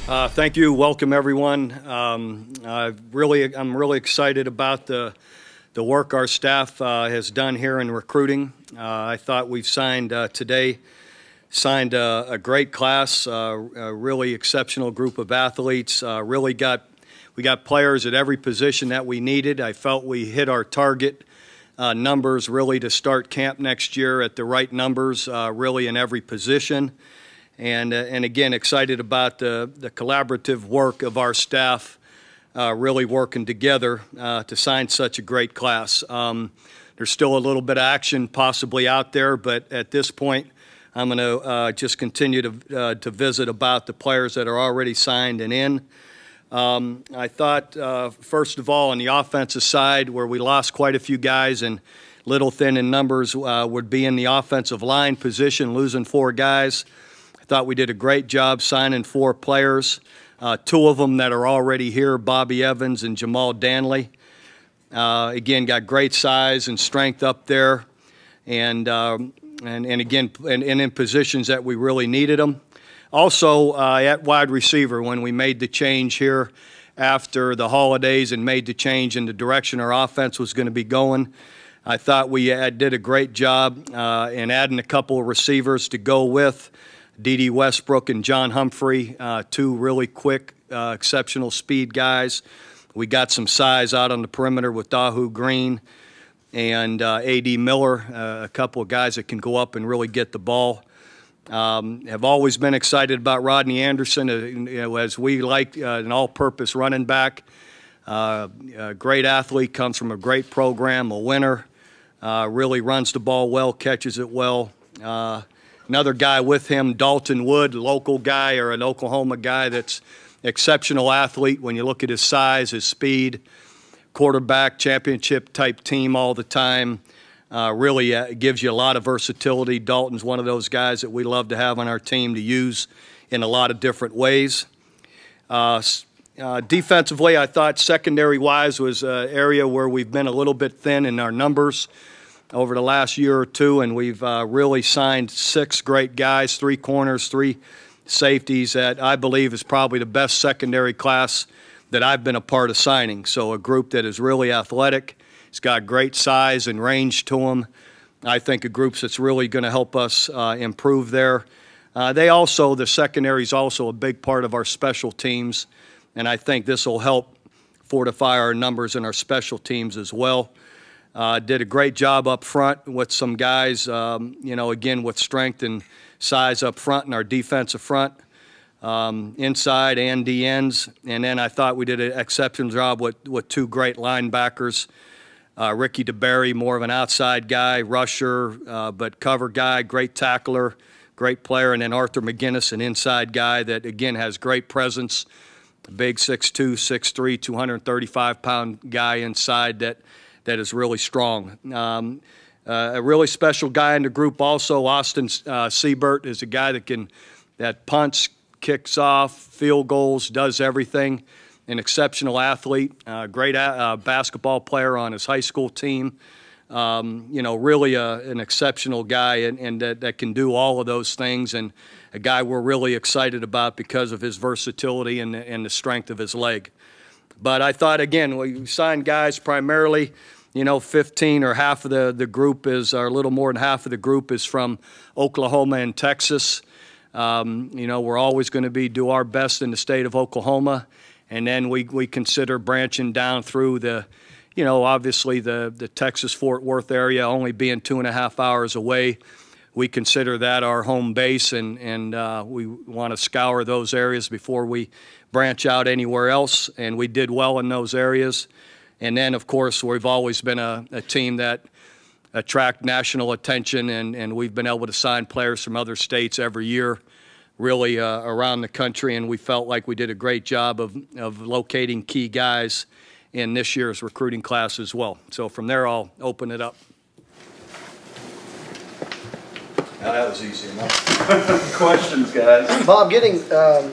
Thank you. Welcome, everyone. I'm really excited about the work our staff has done here in recruiting. I thought we've signed today a great class, a really exceptional group of athletes. We got players at every position that we needed. I felt we hit our target numbers really to start camp next year at the right numbers, really in every position. And again, excited about the collaborative work of our staff really working together to sign such a great class. There's still a little bit of action possibly out there, but at this point, I'm going to just continue to visit about the players that are already signed and in. I thought, first of all, on the offensive side, where we lost quite a few guys and little thin in numbers, would be in the offensive line position, losing 4 guys. I thought we did a great job signing 4 players, 2 of them that are already here, Bobby Evans and Jamal Danley. Again, got great size and strength up there, and again, in positions that we really needed them. Also, at wide receiver, when we made the change here after the holidays and made the change in the direction our offense was going to be going, I thought we did a great job in adding a couple of receivers to go with D.D. Westbrook and John Humphrey, 2 really quick, exceptional speed guys. We got some size out on the perimeter with Dahu Green and A.D. Miller, a couple of guys that can go up and really get the ball. Have always been excited about Rodney Anderson, as we like an all-purpose running back. A great athlete, comes from a great program, a winner, really runs the ball well, catches it well. Another guy with him, Dalton Wood, local guy or an Oklahoma guy that's exceptional athlete when you look at his size, his speed, quarterback, championship-type team all the time. Really gives you a lot of versatility. Dalton's one of those guys that we love to have on our team to use in a lot of different ways. Defensively, I thought secondary-wise was an area where we've been a little bit thin in our numbers over the last year or 2, and we've really signed 6 great guys, 3 corners, 3 safeties that I believe is probably the best secondary class that I've been a part of signing. So a group that is really athletic. It's got great size and range to them. I think a group that's really going to help us improve there. The secondary is also a big part of our special teams, and I think this will help fortify our numbers in our special teams as well. Did a great job up front with some guys, again, with strength and size up front in our defensive front, inside and the ends. And then I thought we did an exceptional job with 2 great linebackers. Ricky DeBerry, more of an outside guy, rusher, but cover guy, great tackler, great player. And then Arthur McGinnis, an inside guy that, again, has great presence, a big 6'2", 6'3", 235-pound guy inside that is really strong. A really special guy in the group also, Austin Siebert, is a guy that punts, kicks off, field goals, does everything. An exceptional athlete, great basketball player on his high school team. Really an exceptional guy and that can do all of those things, and a guy we're really excited about because of his versatility and the strength of his leg. But I thought, again, we signed guys primarily, 15 or half of the group is, or a little more than half of the group is from Oklahoma and Texas. We're always going to do our best in the state of Oklahoma. And then we consider branching down through obviously the Texas-Fort Worth area, only being 2.5 hours away. We consider that our home base, and we want to scour those areas before we branch out anywhere else, and we did well in those areas. And then, of course, we've always been a team that attract national attention, and we've been able to sign players from other states every year, really around the country, and we felt like we did a great job of locating key guys in this year's recruiting class as well. So from there, I'll open it up. Now that was easy enough. Questions, guys? Bob, getting the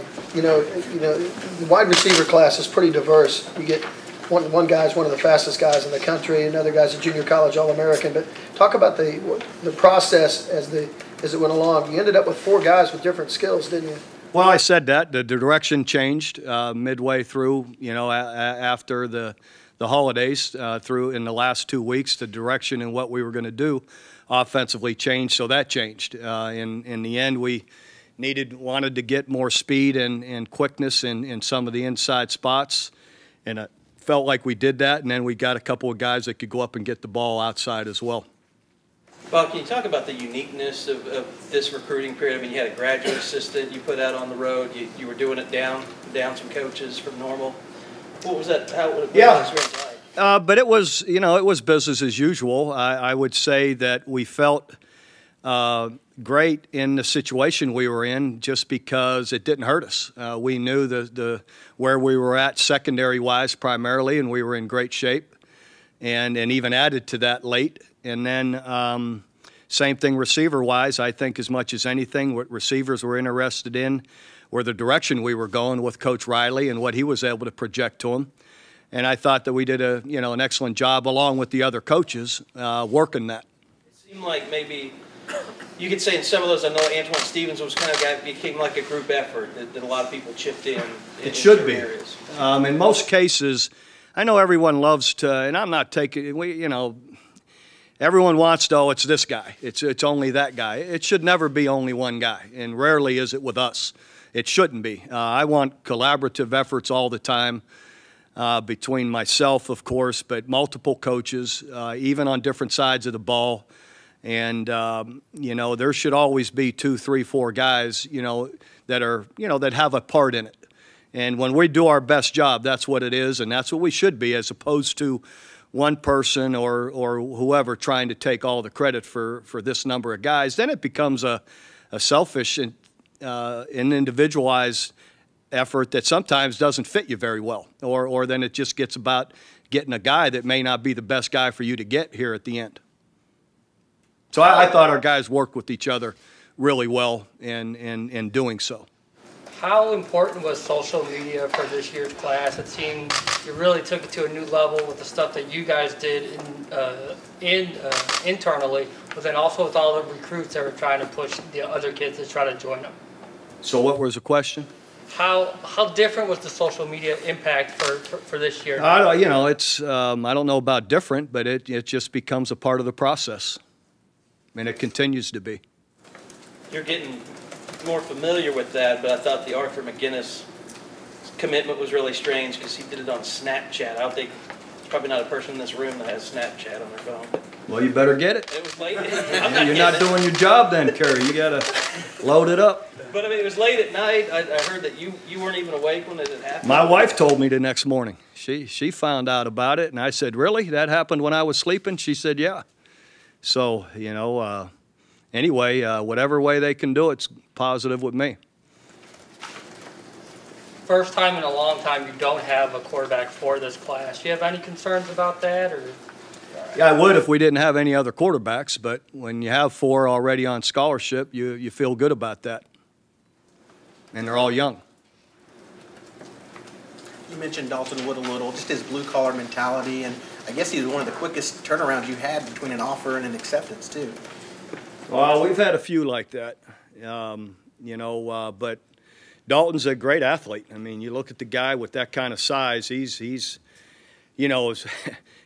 wide receiver class is pretty diverse. You get one guy's one of the fastest guys in the country, another guy's a junior college All-American. But talk about the process as it went along. You ended up with 4 guys with different skills, didn't you? Well, I said that the direction changed midway through. After the holidays, through in the last 2 weeks, the direction and what we were going to do offensively changed. So that changed. In the end, we wanted to get more speed and quickness in some of the inside spots, and it felt like we did that. And then we got a couple of guys that could go up and get the ball outside as well. Bob, can you talk about the uniqueness of this recruiting period? I mean, you had a graduate assistant you put out on the road. You were doing it down some coaches from normal. What was that? What was the experience like? But it was, it was business as usual. I would say that we felt great in the situation we were in just because it didn't hurt us. We knew the where we were at secondary-wise primarily, and we were in great shape, and even added to that late. And then same thing receiver-wise. I think as much as anything, what receivers were interested in were the direction we were going with Coach Riley and what he was able to project to them. And I thought that we did an excellent job along with the other coaches working that. It seemed like maybe you could say in some of those, I know Antoine Stevens was kind of guy became like a group effort that a lot of people chipped in. It should be. Areas. In most cases, I know everyone loves to, and I'm not taking everyone wants to, it's this guy. It's only that guy. It should never be only one guy, and rarely is it with us. It shouldn't be. I want collaborative efforts all the time between myself, of course, but multiple coaches, even on different sides of the ball. And, there should always be 2, 3, 4 guys, that are, that have a part in it. And when we do our best job, that's what it is, and that's what we should be, as opposed to one person or whoever trying to take all the credit for this number of guys. Then it becomes a selfish and an individualized effort that sometimes doesn't fit you very well, or then it just gets about getting a guy that may not be the best guy for you to get here at the end. So I thought our guys worked with each other really well in doing so. How important was social media for this year's class? It seemed you really took it to a new level with the stuff that you guys did internally, but then also with all the recruits that were trying to push the other kids to try to join them. So what was the question? How different was the social media impact for this year? It's I don't know about different, but it just becomes a part of the process, and it continues to be. You're getting more familiar with that, but I thought the Arthur McGinnis commitment was really strange because he did it on Snapchat. I don't think there's probably not a person in this room that has Snapchat on their phone. Well, you better get it. It was late. You're not doing your job then, Kerry. You got to load it up. But I mean, it was late at night. I heard that you weren't even awake when it had happened. My wife told me the next morning. She found out about it, and I said, "Really? That happened when I was sleeping?" She said, "Yeah." So, anyway, whatever way they can do it's positive with me. First time in a long time you don't have a quarterback for this class. Do you have any concerns about that? Or? Yeah, I would if we didn't have any other quarterbacks, but when you have 4 already on scholarship, you feel good about that. And they're all young. You mentioned Dalton Wood a little, just his blue-collar mentality, and I guess he was one of the quickest turnarounds you had between an offer and an acceptance, too. Well, we've had a few like that, but Dalton's a great athlete. I mean, you look at the guy with that kind of size, he's as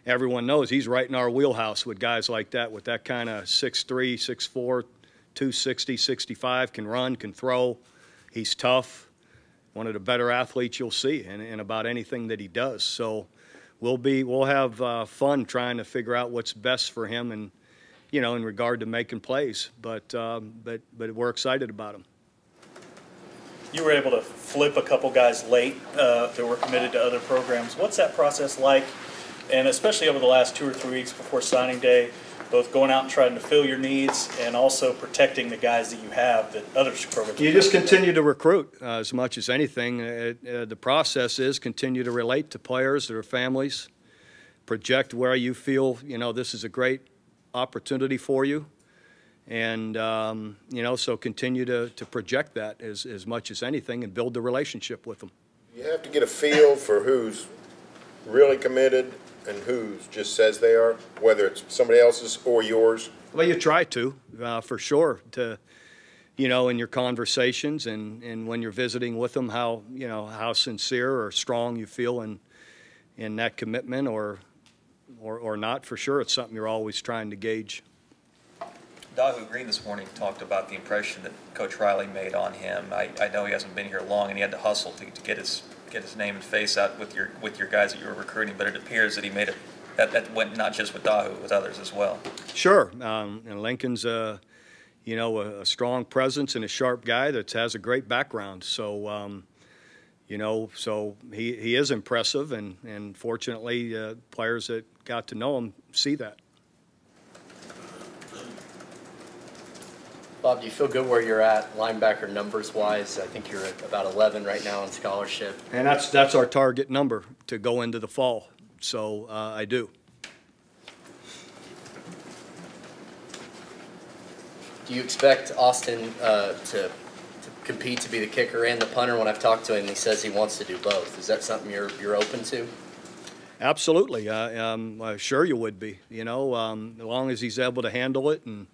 everyone knows, he's right in our wheelhouse with guys like that, with that kind of 6'3", 6'4", 260, 65, can run, can throw. He's tough, one of the better athletes you'll see in about anything that he does. So we'll have fun trying to figure out what's best for him, and in regard to making plays. But we're excited about him. You were able to flip a couple guys late that were committed to other programs. What's that process like? And especially over the last 2 or 3 weeks before signing day, both going out and trying to fill your needs and also protecting the guys that you have that other programs. You just continue to recruit as much as anything. The process is continue to relate to players, their families, project where you feel this is a great opportunity for you, and so continue to project that as much as anything and build the relationship with them. You have to get a feel for who's really committed and who just says they are, whether it's somebody else's or yours. Well, you try to, for sure, to in your conversations and when you're visiting with them, how sincere or strong you feel in that commitment or not. For sure, it's something you're always trying to gauge. Dahu Green this morning talked about the impression that Coach Riley made on him. I know he hasn't been here long, and he had to hustle to get his name and face out with your guys that you were recruiting. But it appears that he made it. That went not just with Dahu, with others as well. Sure, and Lincoln's a strong presence and a sharp guy that has a great background. So so he is impressive, and fortunately, players that got to know him see that. Bob, do you feel good where you're at linebacker numbers-wise? I think you're at about 11 right now on scholarship. And that's our target number to go into the fall. So I do. Do you expect Austin to compete to be the kicker and the punter? When I've talked to him, he says he wants to do both. Is that something you're open to? Absolutely. Sure you would be. As long as he's able to handle it, and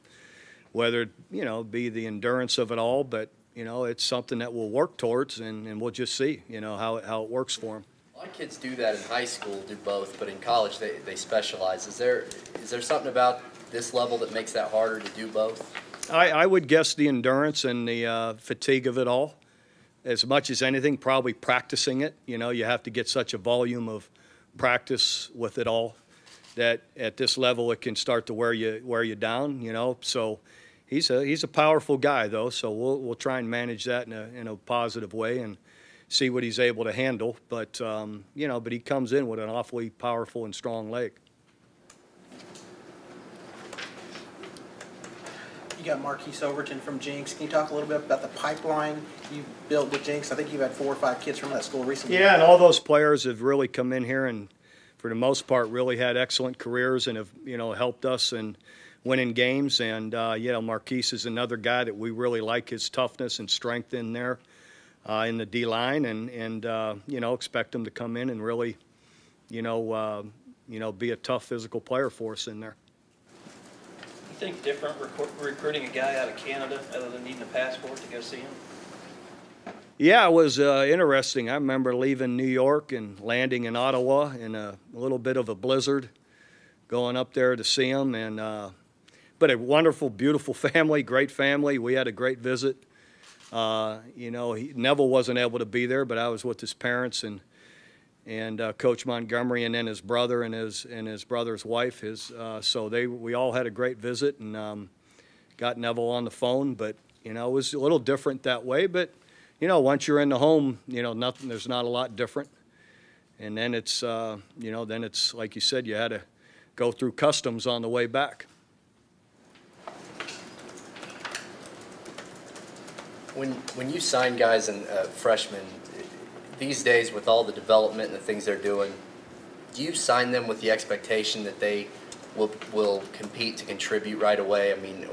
whether be the endurance of it all, but it's something that we'll work towards, and we'll just see how it works for him. A lot of kids do that in high school, do both, but in college they specialize. Is there something about this level that makes that harder to do both? I would guess the endurance and the fatigue of it all. As much as anything, probably practicing it. You have to get such a volume of practice with it all that at this level it can start to wear you down. So he's a powerful guy though. So we'll try and manage that in a positive way and see what he's able to handle. But but he comes in with an awfully powerful and strong leg. You got Marquise Overton from Jinx. Can you talk a little bit about the pipeline you built with Jinx? I think you've had 4 or 5 kids from that school recently. Yeah, and all those players have really come in here and, for the most part, really had excellent careers and have helped us in winning games. And Marquise is another guy that we really like his toughness and strength in there in the D line, and expect him to come in and really be a tough physical player for us in there. You think different recruiting a guy out of Canada other than needing a passport to go see him? Yeah, it was interesting. I remember leaving New York and landing in Ottawa in a little bit of a blizzard, going up there to see him. But a wonderful, beautiful family, great family. We had a great visit. Neville wasn't able to be there, but I was with his parents and Coach Montgomery, and then his brother and his brother's wife. We all had a great visit and got Neville on the phone. But it was a little different that way. But once you're in the home, there's not a lot different. And then it's it's like you said, you had to go through customs on the way back. When you sign guys and freshmen these days, with all the development and the things they're doing, do you sign them with the expectation that they will compete to contribute right away? I mean,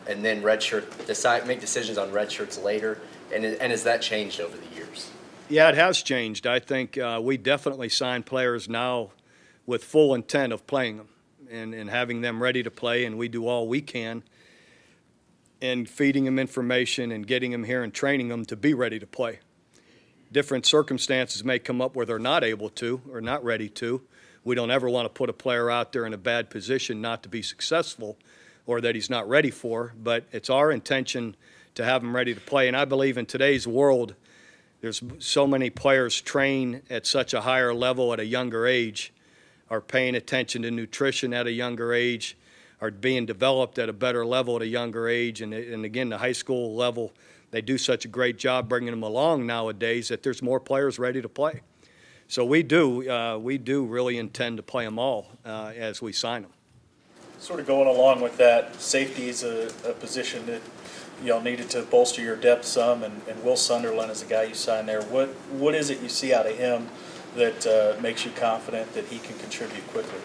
and then make decisions on red shirts later? And has that changed over the years? Yeah, it has changed. I think we definitely sign players now with full intent of playing them and having them ready to play, and we do all we can in feeding them information and getting them here and training them to be ready to play. Different circumstances may come up where they're not able to or not ready to. We don't ever want to put a player out there in a bad position not to be successful or that he's not ready for, but it's our intention to have him ready to play. And I believe in today's world, there's so many players train at such a higher level at a younger age, are paying attention to nutrition at a younger age, are being developed at a better level at a younger age. And again, the high school level, they do such a great job bringing them along nowadays that there's more players ready to play. So we do really intend to play them all as we sign them. Sort of going along with that, safety is a position that y'all needed to bolster your depth some, and Will Sunderland is a guy you signed there. What is it you see out of him that makes you confident that he can contribute quickly?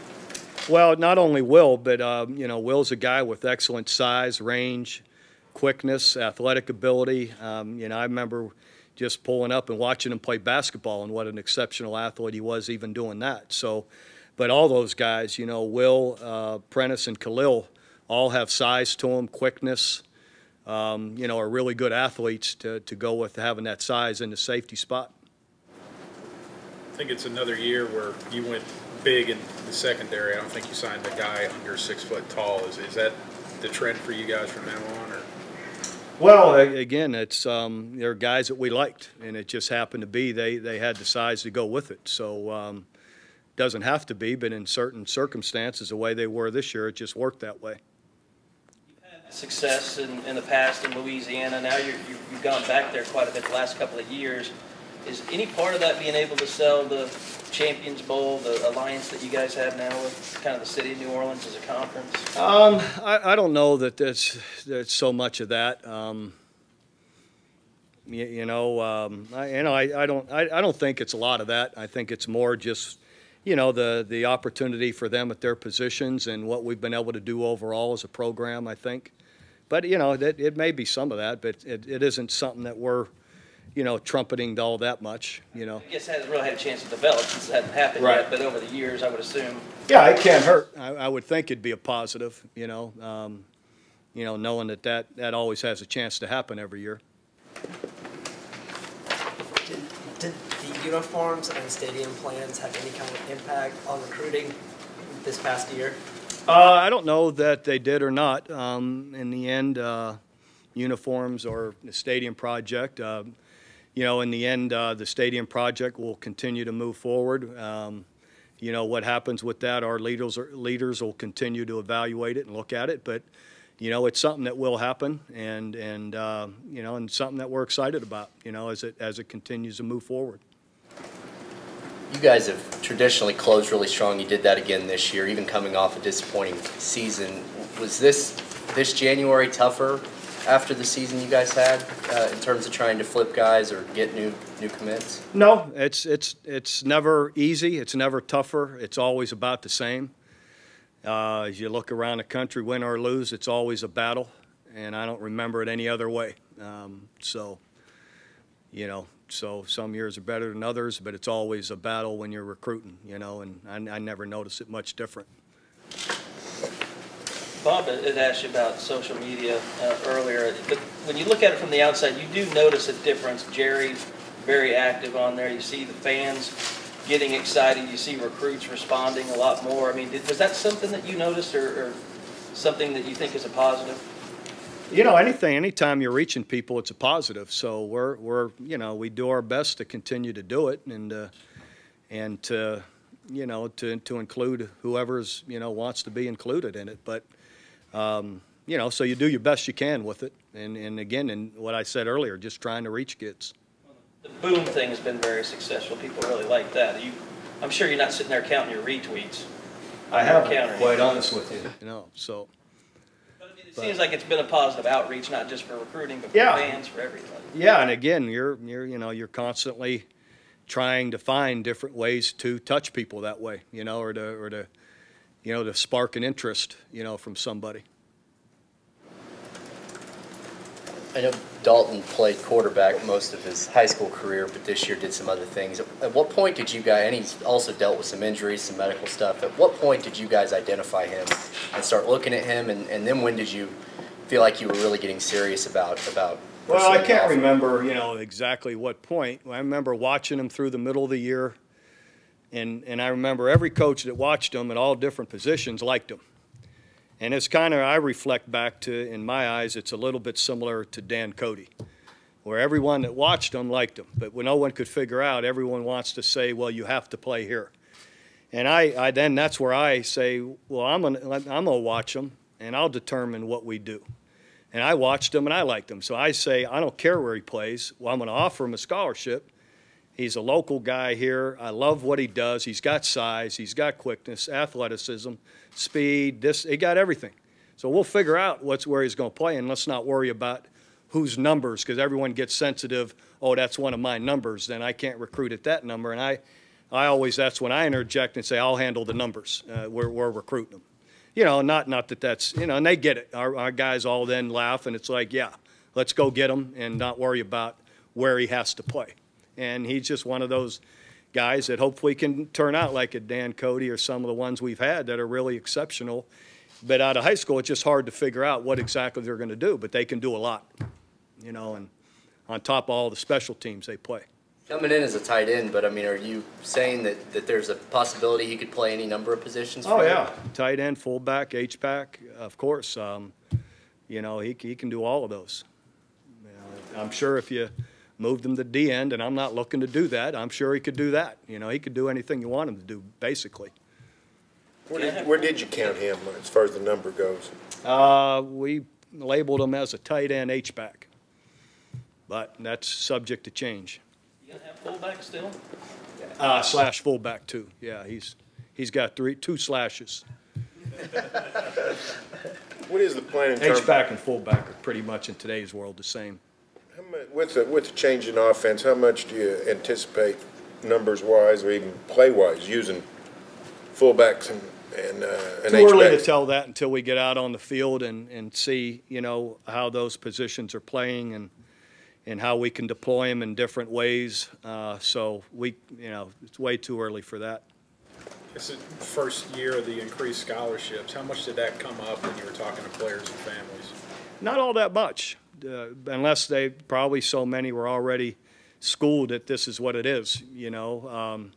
Well, not only Will, but Will's a guy with excellent size, range, quickness, athletic ability. I remember just pulling up and watching him play basketball, and what an exceptional athlete he was even doing that. So, but all those guys, Will, Prentice, and Khalil all have size to them, quickness, are really good athletes to go with having that size in the safety spot. I think it's another year where you went big in the secondary. I don't think you signed a guy under 6 foot tall. Is that the trend for you guys from now on? Or? Well, again, it's they're guys that we liked, and it just happened to be they had the size to go with it. So doesn't have to be, but in certain circumstances, the way they were this year, it just worked that way. Success in the past in Louisiana. Now you've gone back there quite a bit the last couple of years. Is any part of that being able to sell the Champions Bowl, the alliance that you guys have now with kind of the city of New Orleans as a conference? I don't know that there's so much of that. I don't think it's a lot of that. I think it's more just the opportunity for them at their positions and what we've been able to do overall as a program, I think. But, it may be some of that, but it isn't something that we're, trumpeting all that much, I guess it hasn't really had a chance to develop since it hasn't happened Right. yet, but over the years, I would assume. Yeah, it can't hurt. I would think it'd be a positive, knowing that always has a chance to happen every year. Did the uniforms and stadium plans have any kind of impact on recruiting this past year? I don't know that they did or not. In the end, uniforms or the stadium project, in the end, the stadium project will continue to move forward. What happens with that, our leaders will continue to evaluate it and look at it. But, it's something that will happen, and something that we're excited about, as it continues to move forward. You guys have traditionally closed really strong. You did that again this year, even coming off a disappointing season. Was this January tougher after the season you guys had in terms of trying to flip guys or get new commits? No, it's never easy. It's never tougher. It's always about the same. As you look around the country, win or lose, it's always a battle, and I don't remember it any other way. So some years are better than others, but it's always a battle when you're recruiting, and I never notice it much different. Bob had asked you about social media earlier, but when you look at it from the outside, you do notice a difference. Jerry, very active on there. You see the fans getting excited. You see recruits responding a lot more. I mean, was that something that you noticed or something that you think is a positive? Anytime you're reaching people, it's a positive. So we do our best to continue to do it and to include whoever's, wants to be included in it. But, so you do your best you can with it. And again, in what I said earlier, just trying to reach kids. The boom thing has been very successful. People really like that. I'm sure you're not sitting there counting your retweets. I haven't, quite honest with you. So. But it seems like it's been a positive outreach, not just for recruiting, but for fans, for everybody. Yeah, and again, you're constantly trying to find different ways to touch people that way, or to spark an interest, from somebody. I know Dalton played quarterback most of his high school career, but this year did some other things. At what point did you guys, and he's also dealt with some injuries, some medical stuff, at what point did you guys identify him and start looking at him, and then when did you feel like you were really getting serious about Well, I can't remember, exactly what point. I remember watching him through the middle of the year, and I remember every coach that watched him at all different positions liked him. And it's kind of, I reflect back to, in my eyes, it's a little bit similar to Dan Cody, where everyone that watched him liked him. But when no one could figure out, everyone wants to say, well, you have to play here. And I then that's where I say, well, I'm gonna watch him, and I'll determine what we do. And I watched him, and I liked him. So I say, I don't care where he plays. Well, I'm going to offer him a scholarship. He's a local guy here. I love what he does. He's got size. He's got quickness, athleticism, speed. He got everything. So we'll figure out where he's going to play, and let's not worry about whose numbers, because everyone gets sensitive. Oh, that's one of my numbers. Then I can't recruit at that number. And I always, that's when I interject and say, I'll handle the numbers. We're recruiting them. Not that that's, and they get it. Our guys all then laugh, and it's like, yeah, let's go get him and not worry about where he has to play. And he's just one of those guys that hopefully can turn out like a Dan Cody or some of the ones we've had that are really exceptional But out of high school, it's just hard to figure out what exactly they're going to do. But they can do a lot, you know, and on top of all the special teams they play. Coming in as a tight end, but I mean, are you saying that there's a possibility he could play any number of positions? Oh, for you? yeah. Tight end, fullback, H-back, of course. You know, he can do all of those. You know, I'm sure if you moved him to D end, and I'm not looking to do that, I'm sure he could do that. You know, he could do anything you want him to do, basically. Where did you count him as far as the number goes? We labeled him as a tight end H-back, but that's subject to change. You gonna have fullback still? Slash fullback too. Yeah, he's got two slashes. What is the plan in terms? H-back and fullback are pretty much in today's world the same. How much, with the change in offense, how much do you anticipate numbers-wise or even play-wise using fullbacks and Too early to H-backs? tell that until we get out on the field and see, you know, how those positions are playing and how we can deploy them in different ways. So you know, it's way too early for that. It's the first year of the increased scholarships. How much did that come up when you were talking to players and families? Not all that much, unless they probably so many were already schooled that this is what it is, you know.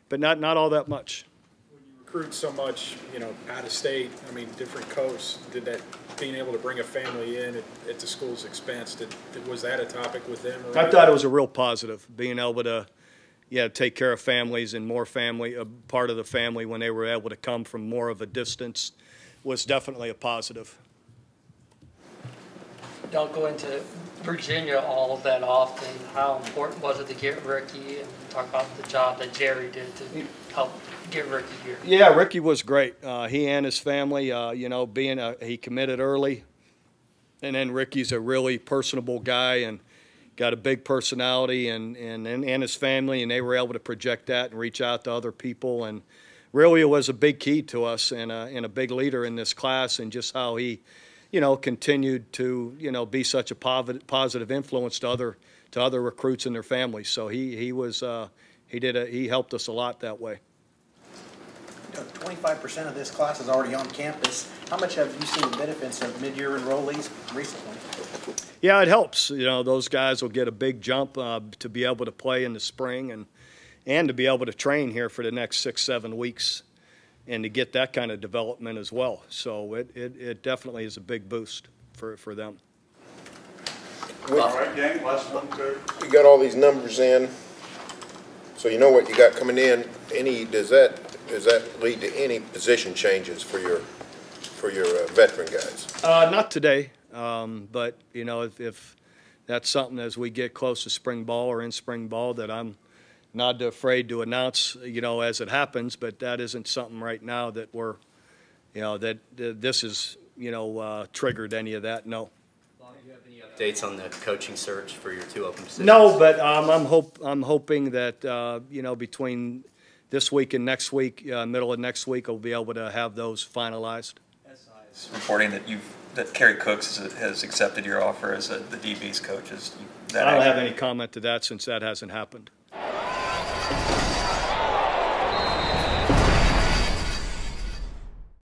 But not all that much. When you recruit so much, you know, out of state, I mean, different coasts, did that being able to bring a family in at the school's expense, was that a topic with them? I thought it was a real positive, being able to, take care of families and more family, a part of the family when they were able to come from more of a distance was definitely a positive. Don't go into Virginia all that often. How important was it to get Ricky and talk about the job that Jerry did to help get Ricky here? Yeah, Ricky was great. He and his family, you know, he committed early, and then Ricky's a really personable guy and got a big personality, and his family, and they were able to project that and reach out to other people, and really it was a big key to us and a big leader in this class, and just how he, you know, continued to, you know, be such a positive influence to other recruits and their families. So he helped us a lot that way. 25% of this class is already on campus. How much have you seen the benefits of mid-year enrollees recently? Yeah, it helps. You know, those guys will get a big jump to be able to play in the spring and to be able to train here for the next 6-7 weeks and to get that kind of development as well. So it definitely is a big boost for them. All right, gang, last one, Kurt. You got all these numbers in, so you know what you got coming in. Does that lead to any position changes for your veteran guys? Not today, but you know, if that's something as we get close to spring ball or in spring ball that I'm not afraid to announce, you know, as it happens. But that isn't something right now that we're, you know, that this is, you know, triggered any of that. No. Do you have any updates on the coaching search for your 2 open positions? No, but I'm hoping that you know, between this week and next week, middle of next week, I'll be able to have those finalized. It's reporting that Kerry Cooks has accepted your offer as the DB's coach. I don't have any comment to that since that hasn't happened.